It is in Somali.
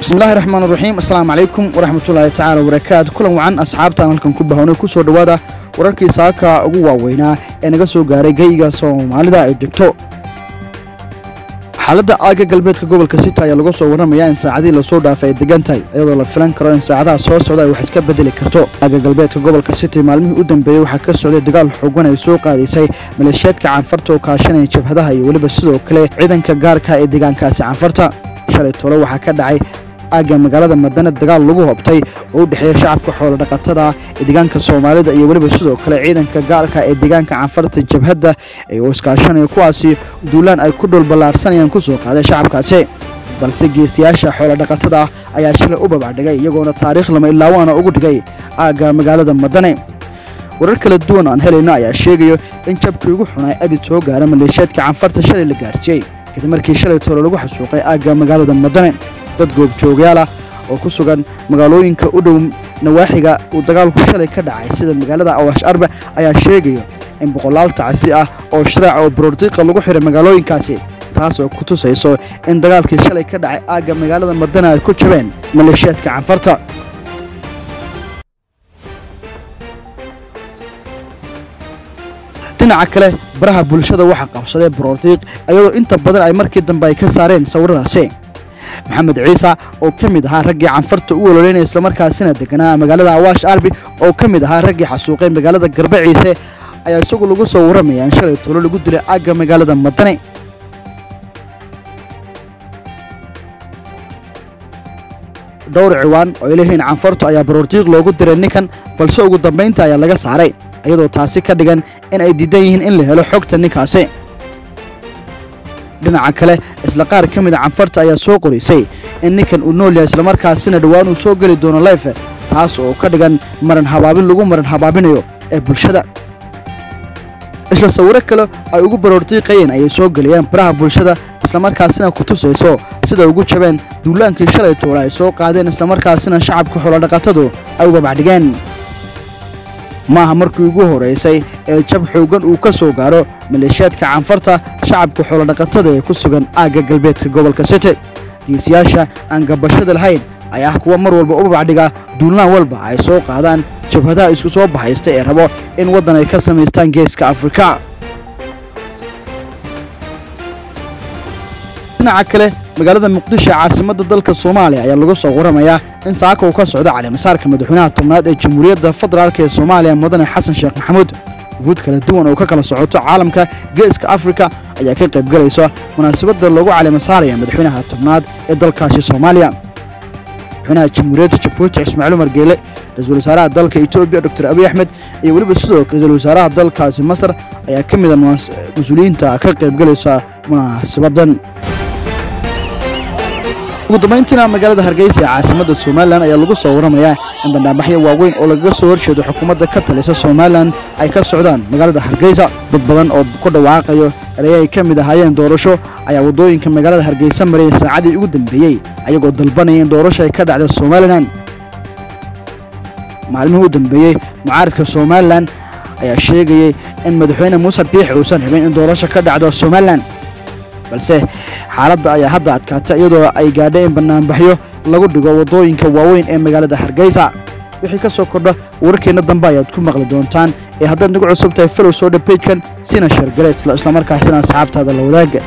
بسم الله الرحمن الرحيم. السلام عليكم ورحمة الله تعالى وبركاته. كل وعن أصحابتنا halkan ku bahawna ku soo dhawaada wararkii saaka ugu waaweynaa ee naga soo gaaray geyga Soomaalida ay degto. xaaladda aaga galbeedka gobolka City ayaa lagu soo waramayaa in saacadii la soo dhaafay deegaantay iyadoo la filan karo in saacadaha soo socda ay wax iska bedeli karto. aaga galbeedka gobolka City maalmihii u dambeeyay waxa ka socday dagaal xooggan ay soo qaadisay maleeshiyadka Canfarta oo kaashanaya jabhadaha iyo waliba sidoo kale ciidanka gaarka ee deegaankaasi Canfarta. shalay tolo waxa ka dhacay aaga magaalada Madana dagaal lagu hobtay oo u dhaxeeya shacabka xoolo dhaqatada ee deegaanka Soomaalida iyo waliba sidoo kale ciidanka gaarka ee deegaanka Canfarta jabhada ay oo iskaashanaya kuwaasi duulaan ay ku dhul balaarsanayaan ku soo qaaday shacabkaasi balse geesiyaasha xoolo dhaqatada ayaa shalay u babacdhigay iyagoona taariikh lama ilaawana ugu dhigay aaga magaalada Madana. warar kala duwan aan helayna ayaa sheegayo in jabkii ugu xunay abid soo gaaray maleeshiyadka Canfarta shalay la gaarsiiyay kadib markii shalay tolo lagu xasuuqay aaga magaalada Madana. dad goobjoogayaal oo ku sugan magaalooyinka u dhow nawaaxiga uu dagaalku shalay ka dhacay sida magaalada Awaash Arba ayaa sheegay in boqolaal tacsi ah oo sharci oo broortiqa lagu xiray magaalooyinkaasi taas oo ku tusayso in dagaalkii shalay ka dhacay aaga magaalada Madana ay ku jabeen maleeshiyadka Canfarta. dhinaca kale baraha bulshada waxa qabsaday broortiq ayadoo inta badan ay markii dambe ay ka saareen sawiradaasi. محمد عيسى oo kamid ahaa raggii Canfarta u waloleynay isla markaasina deganaa magaalada Awaash Arbi oo kamid ahaa raggii xasuuqay magaalada Garbaciise ayaa isagu lagu soo waramay in shalay tolo lagu dilay aaga magaalada Madana. dhowr ciwaan oo ilaahay Canfarta ayaa baroortiiq loogu diray ninkan balse ugu dambeynta ayaa laga saaray iyadoo taasi ka dhigan in ay diidan yihiin in la helo xogta ninkaasi. dhinaca kale isla qaar kamid ah Canfarta ayaa soo qorisay in ninkan uu nool yahay isla markaasina dhawaan uu soo gali doono live taas oo ka dhigan maran habaabinayo ee bulshada. isla sawiro kale ay ugu baroortiiqayeen ay soo galiyeen baraha bulshada isla markaasina ku tusayso sida ugu jabeen duulaankii shalay tolo ay soo qaadeen isla markaasina shacabka xoolo dhaqatadu ay uga bacdhigeen. maaha markii ugu horeysay ee jab xoogan uu ka soo gaaro maleeshiyadka Canfarta shacabka xoolo dhaqatada ee ku sugan aaga galbeedka gobolka City. geesiyaasha aan gabashada lahayn ayaa kuwa mar walba u babacdhiga duulaan walba ay soo qaadaan jabhadaha isku soo baxaysta ee rabo in wadan ay ka sameystaan geeska Afrika. dhinaca kale magaalada Muqdisho caasimadda dalka Soomaaliya ayaa lagu soo waramayaa in saaka uu ka socdo cali masaarka madaxweynaha tobnaad ee Jamhuuriyadda Federaalka ee Soomaaliya Mudane Xasan Sheekh Maxamuud. wufuud kala duwan oo ka kala socoto caalamka geeska Afrika ayaa ka qayb galaysa munaasabadda lagu cali masaaraya madaxweynaha tobnaad ee dalkaasi Soomaaliya. madaxweynaha Jamhuuriyadda Jabuuti Ismaaciil Umar Geele, ra'iisul wasaaraha dalka Itoobiya Dr. Abiy Ahmed iyo waliba sidoo kale ra'iisul wasaaraha dalkaasi Masar ayaa ka mid ah mas'uuliyiinta ka qayb galaysa munaasabadan. ugu dambeyntiina magaalada Hargeysa caasimadda Soomaaliland ayaa lagu soo waramayaa in bandhigyo waaweyn oo laga soo horjeedo xukuumadda ka talisa Soomaaliland ay ka socdaan magaalada Hargeysa. dad badan oo ku dhawaaqayo eray ay ka mid ahaayeen doorasho ayaa wadooyinka magaalada Hargeysa maray saacadii ugu dambeeyay ayagoo dalbanaya in doorasho ay ka dhacdo Soomaaliland. maalmihii u dambeeyay mucaaradka Soomaaliland ayaa sheegay in madaxweyne Muuse Biixi uusan rabin in doorasho ka dhacdo Soomaaliland balse xaaladda ayaa hadda adkaatay iyadoo ay gaadhay in banaanbaxyo lagu dhigo wadooyinka waaweyn ee magaalada Hargeysa. wixii ka soo kordha wararkeena dambe ayaad ku maqli doontaan ee haddaad nagu cusub tahay follow soo page-kan sina share gareed isla markaasina asxaabtaada la wadaaga.